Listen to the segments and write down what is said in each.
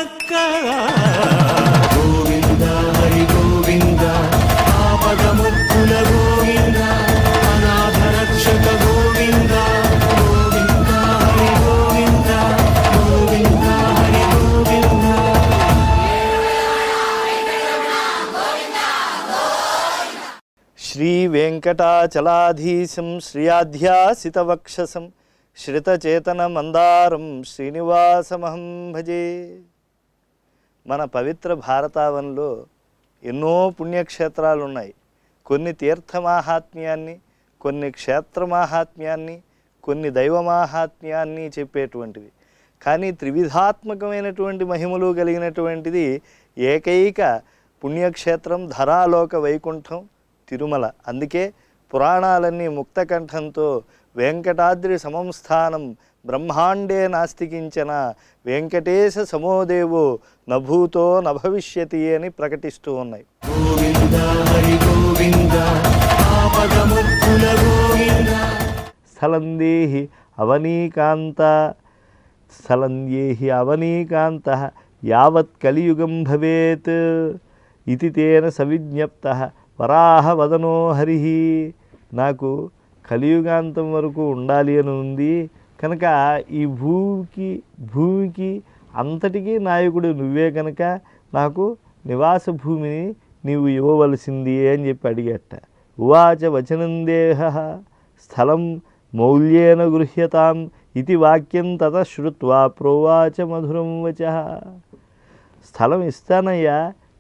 చక్కగా గోవింద హరి గోవింద ఆపదముక్కుల గోవింద అనాథ రక్షక గోవింద గోవింద హరి గోవింద గోవింద హరి గోవింద. శ్రీ వెంకటాచలాధీశం శ్రియాధ్యాసితవక్షసం శ్రితచేతన మందారం శ్రీనివాసమహం భజే. మన పవిత్ర భారతావనంలో ఎన్నో పుణ్యక్షేత్రాలు ఉన్నాయి. కొన్ని తీర్థమాహాత్మ్యాన్ని, కొన్ని క్షేత్రమాహాత్మ్యాన్ని, కొన్ని దైవమాహాత్మ్యాన్ని చెప్పేటువంటివి. కానీ త్రివిధాత్మకమైనటువంటి మహిమలు కలిగినటువంటిది ఏకైక పుణ్యక్షేత్రం ధరాలోక వైకుంఠం తిరుమల. అందుకే పురాణాలన్నీ ముక్తకంఠంతో వెంకటాద్రి సమం స్థానం బ్రహ్మాండే నాస్తికించన వెంకటేశ సమోదేవో నభూతో నభవిష్యతి అని ప్రకటిస్తూ ఉన్నాయి. గోవింద హరి గోవింద ఆపదముక్కుల గోవింద. స్థలందేహి అవనీకాంత స్థలందేహి అవనీకాంత యావత్ కలియుగం భవేత్ ఇది తేన సవిజ్ఞప్త వరాహవదనో హరి. నాకు కలియుగాంతం వరకు ఉండాలి అని ఉంది కనుక ఈ భూమికి అంతటికీ నాయకుడు నువ్వే కనుక నాకు నివాస భూమిని నీవు ఇవ్వవలసింది అని చెప్పి అడిగట. ఉవాచ వచనం దేహ స్థలం మౌల్యేన గృహ్యతాం ఇది వాక్యం తత శ్రుత్వా ప్రోవాచ మధురం వచ. స్థలం ఇస్తానయ్యా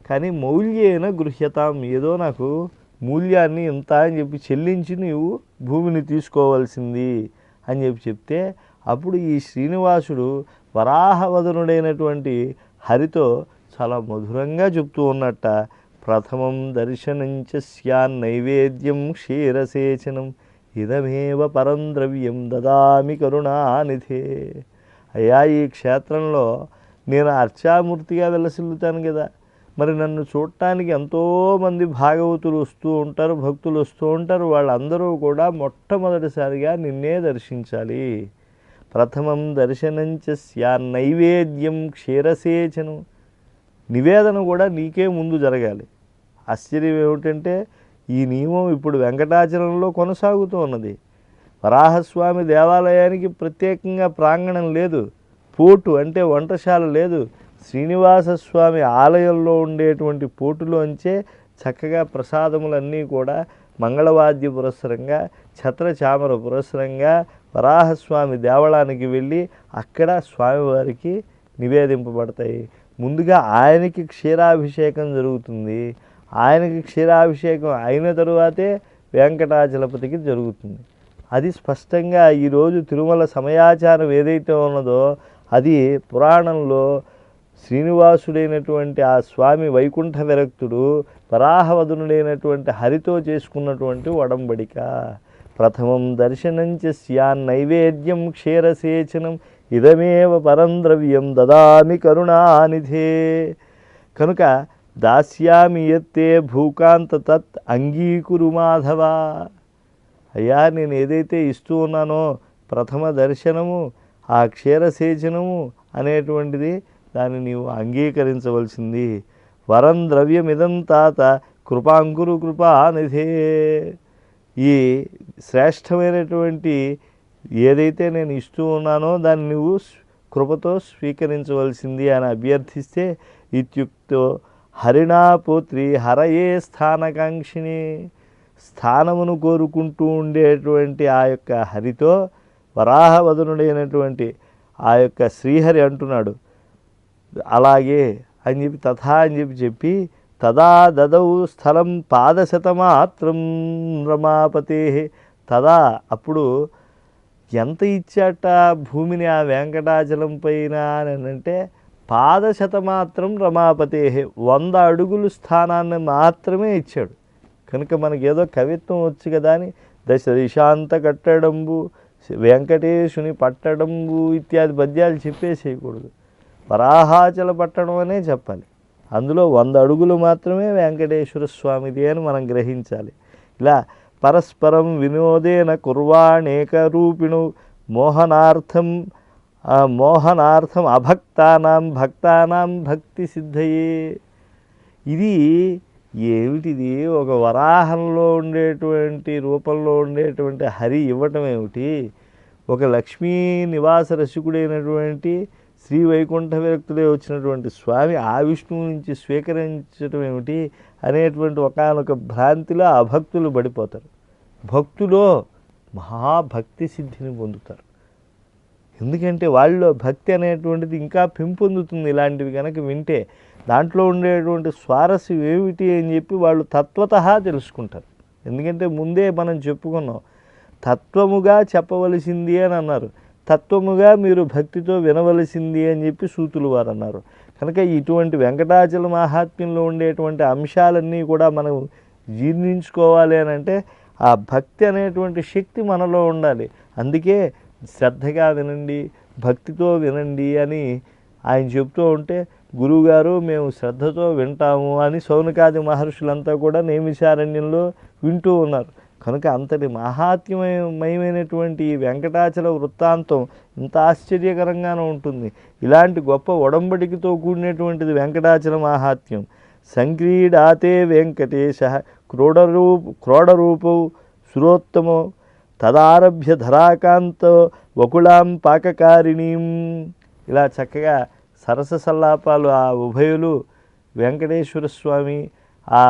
కానీ మౌల్యేన గృహ్యతాం, ఏదో నాకు మూల్యాన్ని ఇంత అని చెప్పి చెల్లించి నీవు భూమిని తీసుకోవాల్సింది అని చెప్తే అప్పుడు ఈ శ్రీనివాసుడు వరాహవదనుడైనటువంటి హరితో చాలా మధురంగా చెప్తూ ఉన్నట్ట. ప్రథమం దర్శనంచ స్యాన్ నైవేద్యం క్షీరసేచనం ఇదమేవ పరం ద్రవ్యం దదామి కరుణానిధే. అయ్యా ఈ క్షేత్రంలో నేను అర్చామూర్తిగా వెలసిల్లుతాను కదా, మరి నన్ను చూడటానికి ఎంతోమంది భాగవతులు వస్తూ ఉంటారు, భక్తులు వస్తూ ఉంటారు. వాళ్ళందరూ కూడా మొట్టమొదటిసారిగా నిన్నే దర్శించాలి. ప్రథమం దర్శనంచ స్యాన్ నైవేద్యం క్షీరసేచనం, నివేదన కూడా నీకే ముందు జరగాలి. ఆశ్చర్యం ఏమిటంటే ఈ నియమం ఇప్పుడు వెంకటాచలంలో కొనసాగుతూ ఉన్నది. వరాహస్వామి దేవాలయానికి ప్రత్యేకంగా ప్రాంగణం లేదు, పోటు అంటే వంటశాల లేదు. శ్రీనివాసస్వామి ఆలయంలో ఉండేటువంటి పోటులోంచే చక్కగా ప్రసాదములన్నీ కూడా మంగళవాద్య పురస్సరంగా ఛత్రచామర పురస్సరంగా వరాహస్వామి దేవాలయానికి వెళ్ళి అక్కడ స్వామివారికి నివేదింపబడతాయి. ముందుగా ఆయనకి క్షీరాభిషేకం జరుగుతుంది. ఆయనకి క్షీరాభిషేకం అయిన తరువాతే వెంకటాచలపతికి జరుగుతుంది. అది స్పష్టంగా ఈరోజు తిరుమల సమయాచారం ఏదైతే ఉన్నదో అది పురాణంలో శ్రీనివాసుడైనటువంటి ఆ స్వామి వైకుంఠ విరక్తుడు వరాహవదనుడైనటువంటి హరితో చేసుకున్నటువంటి ఒడంబడిక. ప్రథమం దర్శనంచ స్యాన్ నైవేద్యం క్షీరసేచనం ఇదమేవ పరం ద్రవ్యం దదామి కరుణానిధే. కనుక దాస్యామి యత్తే భూకాంత తత్ అంగీకురు మాధవ. అయ్యా నేను ఏదైతే ఇస్తూ ఉన్నానో ప్రథమ దర్శనము ఆ క్షీరసేచనము అనేటువంటిది దాన్ని నీవు అంగీకరించవలసింది. వరం ద్రవ్యమిదం తాత కృపాంకురు కృపానిధే. ఈ శ్రేష్టమైనటువంటి ఏదైతే నేను ఇస్తూ ఉన్నానో దాన్ని నువ్వు కృపతో స్వీకరించవలసింది అని అభ్యర్థిస్తే ఇత్యుక్తో హరిణా పుత్రి హరయే స్థానకాంక్షిణి. స్థానమును కోరుకుంటూ ఉండేటువంటి ఆ యొక్క హరితో వరాహవదనుడైనటువంటి ఆ యొక్క శ్రీహరి అంటున్నాడు అలాగే అని చెప్పి తథా అని చెప్పి తదా దదౌ స్థలం పాదశతమాత్రం రమాపతే. తదా అప్పుడు ఎంత ఇచ్చాట భూమిని ఆ వెంకటాచలం పైన అని అంటే పాదశతమాత్రం రమాపతే, 100 అడుగులు స్థానాన్ని మాత్రమే ఇచ్చాడు. కనుక మనకేదో కవిత్వం వచ్చు కదా అని దశ దిశాంత కట్టడంబు వెంకటేశుని పట్టడంబు ఇత్యాది పద్యాలు చెప్పేసేయకూడదు. వరాహాచల పట్టడం అనే చెప్పాలి. అందులో 100 అడుగులు మాత్రమే వెంకటేశ్వర స్వామిది అని మనం గ్రహించాలి. ఇలా పరస్పరం వినోదేన కుర్వాణేక రూపిణు మోహనార్థం మోహనార్థం అభక్తానాం భక్తానాం భక్తి సిద్ధయే. ఇది ఏమిటిది? ఒక వరాహంలో ఉండేటువంటి రూపంలో ఉండేటువంటి హరి ఇవ్వటం ఏమిటి? ఒక లక్ష్మీ నివాస రసికుడైనటువంటి శ్రీ వైకుంఠ విరక్తుడే వచ్చినటువంటి స్వామి ఆ విష్ణువు నుంచి స్వీకరించడం ఏమిటి అనేటువంటి ఒకానొక భ్రాంతిలో అభక్తులు పడిపోతారు. భక్తులో మహాభక్తి సిద్ధిని పొందుతారు. ఎందుకంటే వాళ్ళలో భక్తి అనేటువంటిది ఇంకా పెంపొందుతుంది. ఇలాంటివి కనుక వింటే దాంట్లో ఉండేటువంటి స్వారస్యం ఏమిటి అని చెప్పి వాళ్ళు తత్వతః తెలుసుకుంటారు. ఎందుకంటే ముందే మనం చెప్పుకున్నాం, తత్వముగా చెప్పవలసింది అని అన్నారు, తత్వముగా మీరు భక్తితో వినవలసింది అని చెప్పి సూతులు వారు అన్నారు. కనుక ఇటువంటి వెంకటాచల మహాత్మ్యంలో ఉండేటువంటి అంశాలన్నీ కూడా మనం జీర్ణించుకోవాలి అని అంటే ఆ భక్తి అనేటువంటి శక్తి మనలో ఉండాలి. అందుకే శ్రద్ధగా వినండి, భక్తితో వినండి అని ఆయన చెప్తూ ఉంటే గురువుగారు మేము శ్రద్ధతో వింటాము అని సౌనకాది మహర్షులంతా కూడా నైమిషారణ్యంలో వింటూ ఉన్నారు. కనుక అంతటి మహాత్మ్యమయమైనటువంటి ఈ వెంకటాచల వృత్తాంతం ఇంత ఆశ్చర్యకరంగానే ఉంటుంది. ఇలాంటి గొప్ప ఒడంబడికతో కూడినటువంటిది వెంకటాచల మహాత్మ్యం. సంక్రీడాతే వెంకటేశ క్రోడరూపౌ సురోత్తమో తదారభ్య ధరాకాంతో వకుళాం పాకకారిణీం. ఇలా చక్కగా సరస సల్లాపాలు ఆ ఉభయులు వెంకటేశ్వర స్వామి ఆ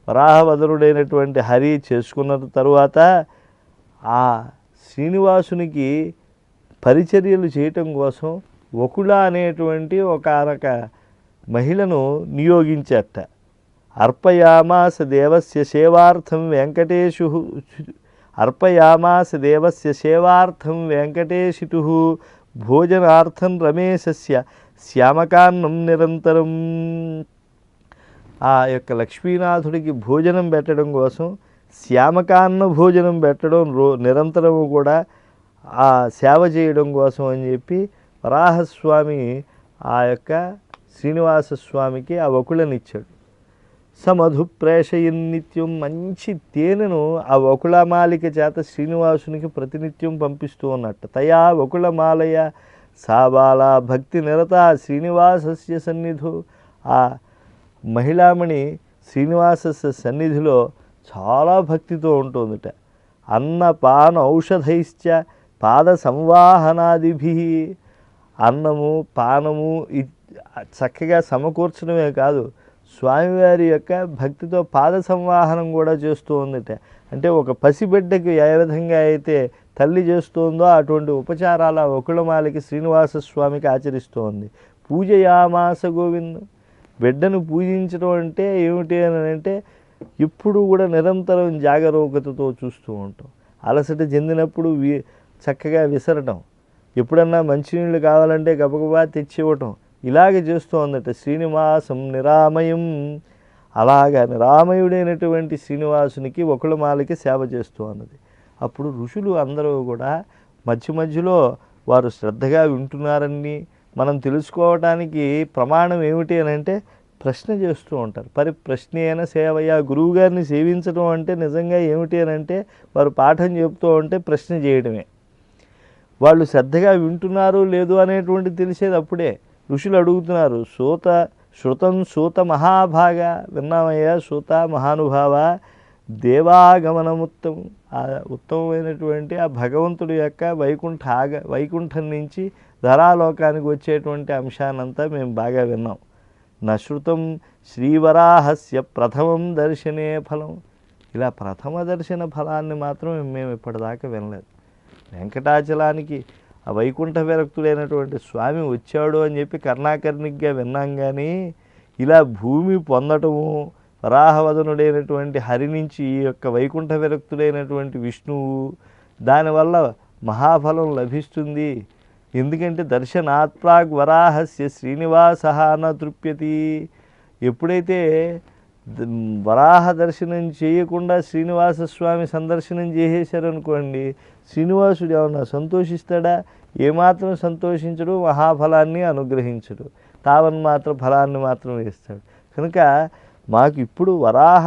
వరాహవదనుడైనటువంటి హరి చేసుకున్న తరువాత ఆ శ్రీనివాసునికి పరిచర్యలు చేయటం కోసం వకుళ అనేటువంటి ఒకనొక మహిళను నియోగించట. అర్పయామాస దేవస్య సేవార్థం వెంకటేశితు భోజనార్థం రమేశస్య శ్యామకాన్నం నిరంతరం. ఆ యొక్క లక్ష్మీనాథుడికి భోజనం పెట్టడం కోసం శ్యామకాన్న భోజనం పెట్టడం నిరంతరము కూడా ఆ సేవ చేయడం కోసం అని చెప్పి వరాహస్వామి ఆ యొక్క శ్రీనివాస స్వామికి ఆ వకుళనిచ్చాడు. సమధు ప్రేషయన్ నిత్యం, మంచి తేనెను ఆ వకుళమాలిక చేత శ్రీనివాసునికి ప్రతినిత్యం పంపిస్తూ ఉన్నట్టు. తయా వకుళమాలయ సాబాల భక్తి నిరత శ్రీనివాసస్య సన్నిధు. ఆ మహిళామణి శ్రీనివాస సన్నిధిలో చాలా భక్తితో ఉంటుందిట. అన్నపాన ఔషధైశ్చ పాద సంవాహనాదిభి. అన్నము పానము చక్కగా సమకూర్చడమే కాదు, స్వామివారి యొక్క భక్తితో పాద సంవాహనం కూడా చేస్తూ ఉందిట. అంటే ఒక పసిబిడ్డకి ఏ విధంగా అయితే తల్లి చేస్తుందో అటువంటి ఉపచారాల వకుళమాలికి శ్రీనివాస స్వామికి ఆచరిస్తూ ఉంది. పూజయామాస గోవిందం. బిడ్డను పూజించడం అంటే ఏమిటి అని అంటే ఎప్పుడు కూడా నిరంతరం జాగరూకతతో చూస్తూ ఉంటాం. అలసట చెందినప్పుడు చక్కగా విసరటం, ఎప్పుడన్నా మంచినీళ్ళు కావాలంటే గబగబా తెచ్చివ్వటం, ఇలాగే చేస్తూ ఉందట. శ్రీనివాసం నిరామయం. అలాగా నిరామయుడైనటువంటి శ్రీనివాసునికి వకుళమాలికి సేవ చేస్తూ ఉన్నది. అప్పుడు ఋషులు అందరూ కూడా మధ్య మధ్యలో వారు శ్రద్ధగా వింటున్నారని మనం తెలుసుకోవటానికి ప్రమాణం ఏమిటి అని అంటే ప్రశ్న చేస్తూ ఉంటారు. ప్రశ్నేన సేవయ. గురువుగారిని సేవించడం అంటే నిజంగా ఏమిటి అని అంటే వారు పాఠం చెబుతూ ఉంటే ప్రశ్న చేయడమే. వాళ్ళు శ్రద్ధగా వింటున్నారు లేదు అనేటువంటి తెలిసేది అప్పుడే. ఋషులు అడుగుతున్నారు, శృతం సూత మహాభాగ, విన్నామయ్యా సూత మహానుభావ, దేవాగమనముత్తమం. ఆ ఉత్తమమైనటువంటి ఆ భగవంతుడి యొక్క వైకుంఠం నుంచి ధరాలోకానికి వచ్చేటువంటి అంశానంతా మేము బాగా విన్నాం. నశ్రుతం శ్రీవరాహస్య ప్రథమం దర్శనే ఫలం. ఇలా ప్రథమ దర్శన ఫలాన్ని మాత్రం మేము ఇప్పటిదాకా వినలేదు. వెంకటాచలానికి ఆ వైకుంఠ విరక్తుడైనటువంటి స్వామి వచ్చాడు అని చెప్పి కర్ణాకర్ణిగ్గా విన్నాం. కానీ ఇలా భూమి పొందటము, వరాహవదనుడైనటువంటి హరి నుంచి ఈ యొక్క వైకుంఠ విరక్తుడైనటువంటి విష్ణువు, దానివల్ల మహాఫలం లభిస్తుంది. ఎందుకంటే దర్శనాత్ప్రాగ్ వరాహస్య శ్రీనివాస న తృప్యతి. ఎప్పుడైతే వరాహ దర్శనం చేయకుండా శ్రీనివాస స్వామి సందర్శనం చేసేశారనుకోండి, శ్రీనివాసుడు ఏమన్నా సంతోషిస్తాడా? ఏమాత్రం సంతోషించడు, మహాఫలాన్ని అనుగ్రహించడు, తావన్మాత్ర ఫలాన్ని మాత్రం ఇస్తాడు. కనుక మాకు ఇప్పుడు వరాహ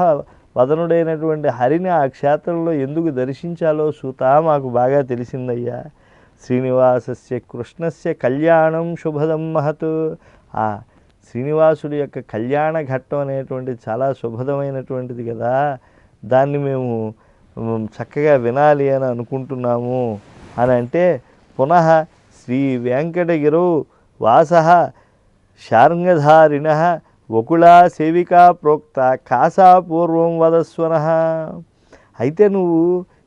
వదనుడైనటువంటి హరిని ఆ క్షేత్రంలో ఎందుకు దర్శించాలో సూత మాకు బాగా తెలిసిందయ్యా. శ్రీనివాసస్య కృష్ణస్య కళ్యాణం శుభదం మహత్. ఆ శ్రీనివాసుడి యొక్క కళ్యాణ ఘట్టం అనేటువంటిది చాలా శుభదమైనటువంటిది కదా, దాన్ని మేము చక్కగా వినాలి అని అనుకుంటున్నాము అని అంటే, పునః శ్రీ వెంకటగిరౌ వాస శార్ంగధారిణ వకుళా సేవికా ప్రోక్త కాసాపూర్వం వదస్వనః. అయితే నువ్వు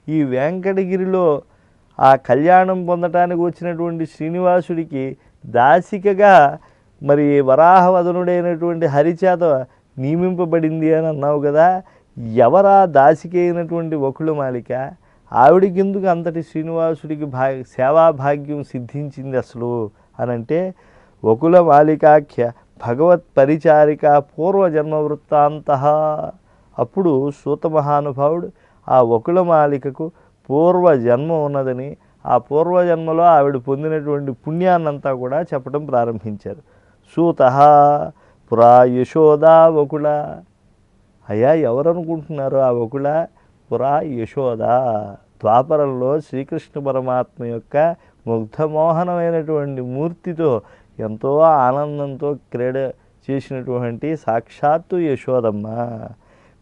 ఈ వెంకటగిరిలో ఆ కళ్యాణం పొందటానికి వచ్చినటువంటి శ్రీనివాసుడికి దాసికగా మరి వరాహవదనుడైనటువంటి హరిచేత నియమింపబడింది అని అన్నావు కదా, ఎవరా దాసిక అయినటువంటి వకుళమాలిక? ఆవిడికి ఎందుకు అంతటి శ్రీనివాసుడికి సేవాభాగ్యం సిద్ధించింది అసలు అనంటే, వకుళమాలికాఖ్య భగవత్ పరిచారిక పూర్వజన్మ వృత్తాంత. అప్పుడు సూత మహానుభావుడు ఆ వకుళమాలికకు పూర్వజన్మ ఉన్నదని, ఆ పూర్వజన్మలో ఆవిడ పొందినటువంటి పుణ్యాన్నంతా కూడా చెప్పడం ప్రారంభించారు. సూత పురా యశోదా వకుళ. అయ్యా ఎవరనుకుంటున్నారు ఆ వకుళ? పురా యశోద. ద్వాపరంలో శ్రీకృష్ణ పరమాత్మ యొక్క ముగ్ధమోహనమైనటువంటి మూర్తితో ఎంతో ఆనందంతో క్రీడ చేసినటువంటి సాక్షాత్తు యశోదమ్మ.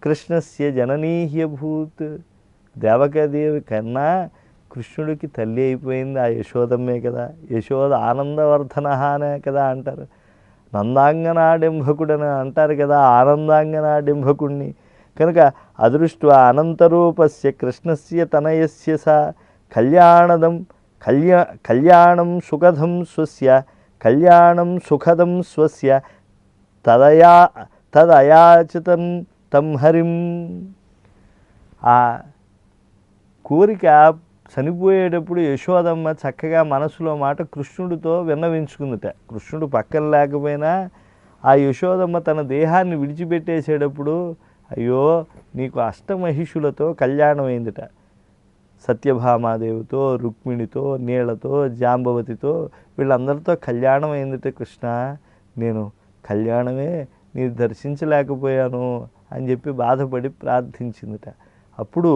కృష్ణస్య జననీహ్యభూత్. దేవకదేవి కన్నా కృష్ణుడికి తల్లి అయిపోయింది ఆ యశోదమ్మే కదా. యశోద ఆనందవర్ధన అనే కదా అంటారు. నందాంగనాడింభకుడని అంటారు కదా, ఆనందాంగనాడింభకుణ్ణి. కనుక అదృష్ట అనంతరూపస్య కృష్ణస్య తనయస్య స కళ్యాణం సుఖదం స్వస్య కళ్యాణం సుఖదం స్వస్య తదయాచితం తం హరిం. ఆ కోరిక చనిపోయేటప్పుడు యశోదమ్మ చక్కగా మనసులో మాట కృష్ణుడితో విన్నవించుకుందిట. కృష్ణుడు పక్కన లేకపోయినా ఆ యశోదమ్మ తన దేహాన్ని విడిచిపెట్టేసేటప్పుడు, అయ్యో నీకు అష్టమహిషులతో కళ్యాణం అయిందిట. సత్యభామాదేవితో, రుక్మిణితో, నీళ్లతో, జాంబవతితో, వీళ్ళందరితో కళ్యాణం అయిందిట. కృష్ణ, నేను కళ్యాణమే నేను దర్శించలేకపోయాను అని చెప్పి బాధపడి ప్రార్థించిందిట. అప్పుడు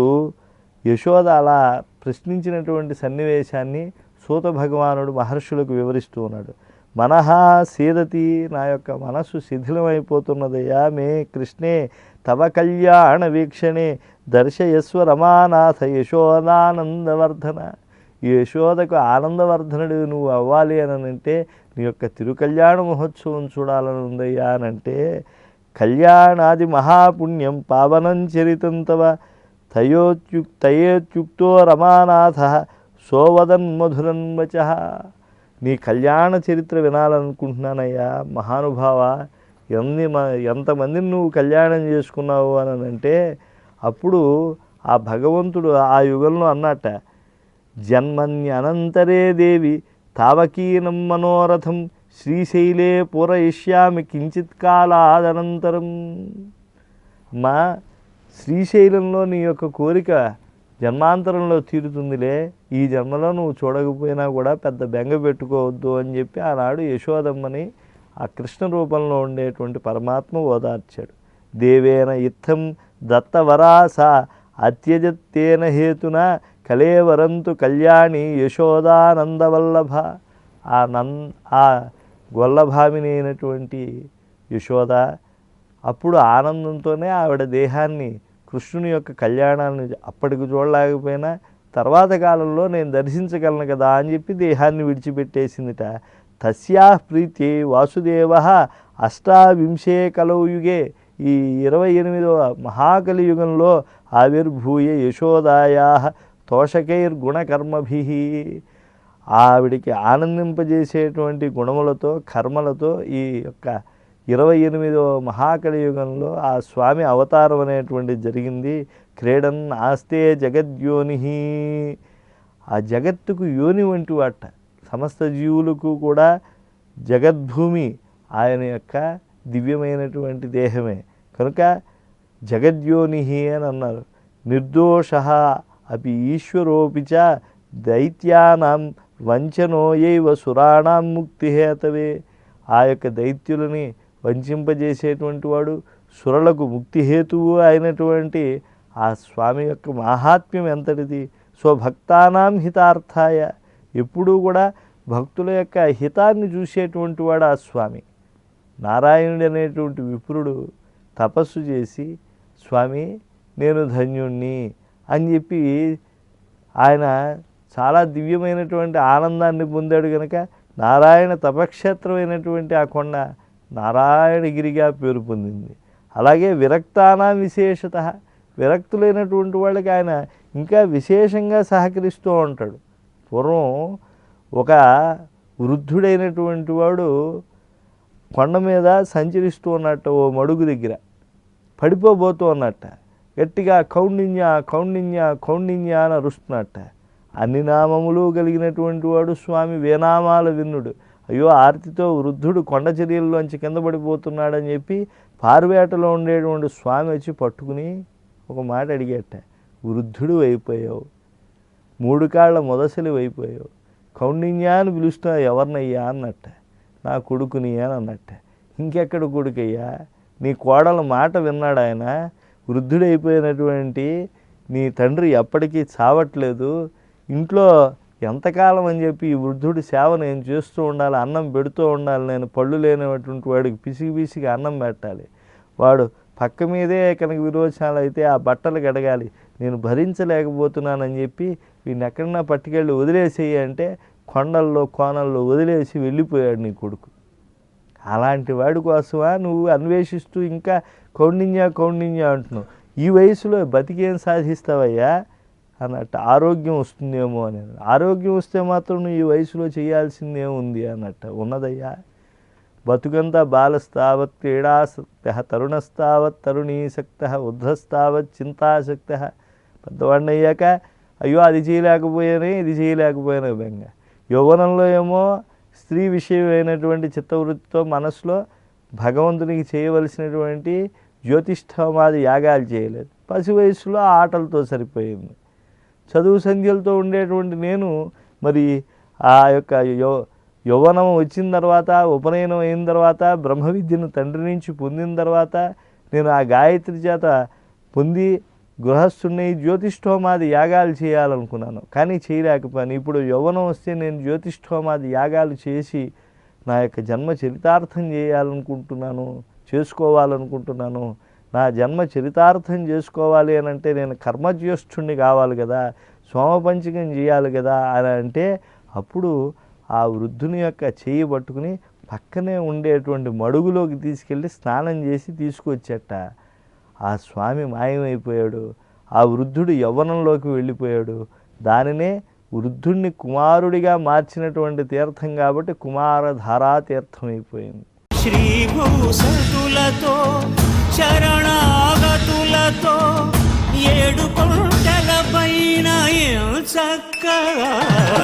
యశోద అలా ప్రశ్నించినటువంటి సన్నివేశాన్ని సూత భగవానుడు మహర్షులకు వివరిస్తూ ఉన్నాడు. మనహ సీదతి, నా యొక్క మనస్సు శిథిలమైపోతున్నదయ్యా. మే కృష్ణే తవ కళ్యాణ వీక్షణే దర్శయస్వ రమానాథ యశోదానందవర్ధన. ఈ యశోదకు ఆనందవర్ధనుడు నువ్వు అవ్వాలి అని అంటే నీ యొక్క తిరుకళ్యాణ మహోత్సవం చూడాలని ఉందయ్యా అనంటే, కళ్యాణాది మహాపుణ్యం పావనం చరితం తవ తయేత్యుక్తో రమానాథ సోవదన్ మధురన్ వచ. నీ కళ్యాణ చరిత్ర వినాలనుకుంటున్నానయ్యా మహానుభావ. ఎంతమందిని నువ్వు కళ్యాణం చేసుకున్నావు అని అంటే, అప్పుడు ఆ భగవంతుడు ఆ యుగంలో అన్నట్ట, జన్మన్యనంతరే దేవి తావకీనం మనోరథం శ్రీశైలే పూరయిష్యామి కించిత్ కాలాదనంతరం. అమ్మా, శ్రీశైలంలో నీ యొక్క కోరిక జన్మాంతరంలో తీరుతుందిలే, ఈ జన్మలో నువ్వు చూడకపోయినా కూడా పెద్ద బెంగ పెట్టుకోవద్దు అని చెప్పి ఆనాడు యశోదమ్మని ఆ కృష్ణ రూపంలో ఉండేటువంటి పరమాత్మ ఓదార్చాడు. దేవేన ఇత్థం దత్తవరాస అత్యజత్తేన హేతున కలేవరంతు కళ్యాణి యశోదానందవల్లభ. ఆ వల్లభామిని అయినటువంటి యశోద అప్పుడు ఆనందంతోనే ఆవిడ దేహాన్ని కృష్ణుని యొక్క కళ్యాణాన్ని అప్పటికి చూడలేకపోయినా తర్వాత కాలంలో నేను దర్శించగలను కదా అని చెప్పి దేహాన్ని విడిచిపెట్టేసిందిట. తస్యా ప్రీతి వాసుదేవ అష్టావింశే కలౌయుగే, ఈ 28వ మహాకలియుగంలో ఆవిర్భూయ యశోదాయా తోషకైర్గుణకర్మభి. ఆవిడికి ఆనందింపజేసేటువంటి గుణములతో కర్మలతో ఈ యొక్క 28వ మహాకలియుగంలో ఆ స్వామి అవతారం అనేటువంటిది జరిగింది. క్రీడన్ ఆస్తే జగద్యోని. ఆ జగత్తుకు యోని వంటి వాట, సమస్త జీవులకు కూడా జగద్భూమి ఆయన యొక్క దివ్యమైనటువంటి దేహమే. కనుక జగద్యోని అని అన్నారు. నిర్దోష అపి ఈశ్వరోపి చ దైత్యానాం వంచనోయైవ సురాణాం ముక్తిహేతవే. ఆ యొక్క దైత్యులని వంచింపజేసేటువంటి వాడు, సురలకు ముక్తిహేతువు అయినటువంటి ఆ స్వామి యొక్క మహాత్మ్యం ఎంతటిది. స్వభక్తానాం హితార్థాయ, ఎప్పుడూ కూడా భక్తుల యొక్క హితాన్ని చూసేటువంటి వాడు ఆ స్వామి. నారాయణుడు అనేటువంటి విప్రుడు తపస్సు చేసి స్వామి నేను ధన్యుణ్ణి అని చెప్పి ఆయన చాలా దివ్యమైనటువంటి ఆనందాన్ని పొందాడు కనుక నారాయణ తపక్షేత్రమైనటువంటి ఆ కొండ నారాయణగిరిగా పేరు పొందింది. అలాగే విరక్తానా విశేషత, విరక్తులైనటువంటి వాళ్ళకి ఆయన ఇంకా విశేషంగా సహకరిస్తూ ఉంటాడు. పూర్వం ఒక వృద్ధుడైనటువంటి వాడు కొండ మీద సంచరిస్తూ ఉన్నట్ట, ఓ మడుగు దగ్గర పడిపోబోతూ ఉన్నట్ట. గట్టిగా కౌండిన్య కౌండిన్య కౌండిన్య అని అరుస్తున్నట్ట. అన్ని నామములు కలిగినటువంటి వాడు స్వామి, వేనామాల విన్నుడు. అయ్యో ఆర్తితో వృద్ధుడు కొండ చర్యల్లోంచి కింద పడిపోతున్నాడని చెప్పి పారువేటలో ఉండేటువంటి స్వామి వచ్చి పట్టుకుని ఒక మాట అడిగేట, వృద్ధుడు అయిపోయావు, 3 కాళ్ళ మొదసలి అయిపోయావు, కౌండిన్య అని పిలుస్తున్నా ఎవరినయ్యా అన్నట్ట. నా కొడుకుని అని అన్నట్ట. ఇంకెక్కడ కొడుకయ్యా, నీ కోడల మాట విన్నాడు ఆయన. వృద్ధుడైపోయినటువంటి నీ తండ్రి ఎప్పటికీ చావట్లేదు, ఇంట్లో ఎంతకాలం అని చెప్పి ఈ వృద్ధుడి సేవ నేను చేస్తూ ఉండాలి, అన్నం పెడుతూ ఉండాలి, నేను పళ్ళు లేనటువంటి వాడికి పిసికి పిసికి అన్నం పెట్టాలి, వాడు పక్క మీదే కనుక విరోచనాలు అయితే ఆ బట్టలు కడగాలి, నేను భరించలేకపోతున్నానని చెప్పి వీడిని ఎక్కడన్నా పట్టుకెళ్ళి వదిలేసేయి అంటే కొండల్లో కోనల్లో వదిలేసి వెళ్ళిపోయాడు నీ కొడుకు. అలాంటి వాడి కోసమా నువ్వు అన్వేషిస్తూ ఇంకా కౌండిన్య కౌండిన్య అంటున్నావు? ఈ వయసులో బతికేం సాధిస్తావయ్యా అన్నట్టు. ఆరోగ్యం వస్తుందేమో అని. ఆరోగ్యం వస్తే మాత్రం నువ్వు ఈ వయసులో చేయాల్సిందే ఉంది అన్నట్టు. ఉన్నదయ్యా, బతుకంతా బాలస్తావత్ క్రీడాసక్త, తరుణస్తావత్ తరుణీసక్త, వృద్ధస్తావత్ చింతాసక్త. పెద్దవాడిని అయ్యాక అయ్యో అది చేయలేకపోయానే ఇది చేయలేకపోయానే బెంగ. యౌవనంలో ఏమో స్త్రీ విషయమైనటువంటి చిత్తవృత్తితో మనసులో భగవంతునికి చేయవలసినటువంటి జ్యోతిష్ఠోమాది యాగాలు చేయలేదు. పసి వయసులో ఆటలతో సరిపోయింది. చదువు సంధ్యలతో ఉండేటువంటి నేను మరి ఆ యొక్క యౌవనం వచ్చిన తర్వాత, ఉపనయనం అయిన తర్వాత, బ్రహ్మ విద్యను తండ్రి నుంచి పొందిన తర్వాత నేను ఆ గాయత్రి చేత పొంది గృహస్థుని జ్యోతిష్ఠోమాది యాగాలు చేయాలనుకున్నాను, కానీ చేయలేకపోయాను. ఇప్పుడు యౌవనం వస్తే నేను జ్యోతిష్ఠోమాది యాగాలు చేసి నా యొక్క జన్మ చరితార్థం చేయాలనుకుంటున్నాను, చేసుకోవాలనుకుంటున్నాను. నా జన్మ చరితార్థం చేసుకోవాలి అని అంటే నేను కర్మజ్యేష్ఠుణ్ణి కావాలి కదా, సోమపంచకం చేయాలి కదా అని అంటే అప్పుడు ఆ వృద్ధుని యొక్క చేయి పట్టుకుని పక్కనే ఉండేటువంటి మడుగులోకి తీసుకెళ్ళి స్నానం చేసి తీసుకొచ్చేట. ఆ స్వామి మాయమైపోయాడు. ఆ వృద్ధుడు యవ్వనంలోకి వెళ్ళిపోయాడు. దానినే వృద్ధుణ్ణి కుమారుడిగా మార్చినటువంటి తీర్థం కాబట్టి కుమారధారా తీర్థం అయిపోయింది. శ్రీభూసతులతో శరణాగతులతో 7 కొండల పైన చక్కగా